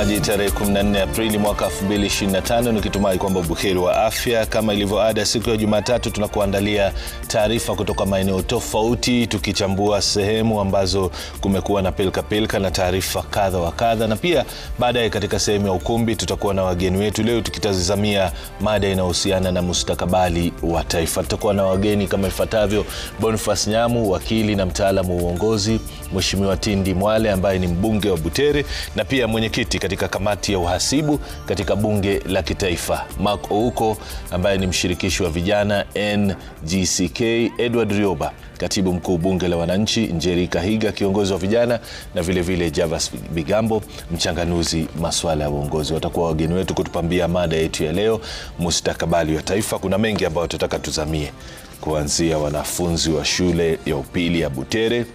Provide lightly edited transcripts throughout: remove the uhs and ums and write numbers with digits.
mtazamaji, tarehe 14 Aprili mwaka 2025, nikitumai kwamba buheri wa afya. Kama ilivyo ada, siku ya Jumatatu tunakuandalia taarifa kutoka maeneo tofauti, tukichambua sehemu ambazo kumekuwa na pilka na taarifa kadha wa kadha, na pia baadaye katika sehemu ya ukumbi tutakuwa na wageni wetu. Leo tukitazamia mada inayohusiana na mustakabali wa taifa. Tutakuwa na wageni kama ifuatavyo: Boniface Nyamu, wakili na mtaalamu wa uongozi; Mheshimiwa Tindi Mwale ambaye ni mbunge wa Butere na pia mwenyekiti katika kamati ya uhasibu katika bunge la kitaifa; Mark Ouko ambaye ni mshirikishi wa vijana NGCK; Edward Rioba, katibu mkuu bunge la wananchi; Njeri Kahiga, kiongozi wa vijana; na vile vile Javas Bigambo, mchanganuzi masuala ya uongozi. Watakuwa wageni wetu kutupambia mada yetu ya leo, mustakabali wa taifa. Kuna mengi ambayo tutataka tuzamie, kuanzia wanafunzi wa shule ya upili ya Butere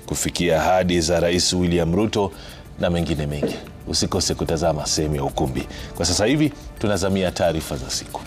kufikia ahadi za Rais William Ruto na mengine mengi. Usikose kutazama sehemu ya ukumbi. Kwa sasa hivi tunazamia taarifa za siku.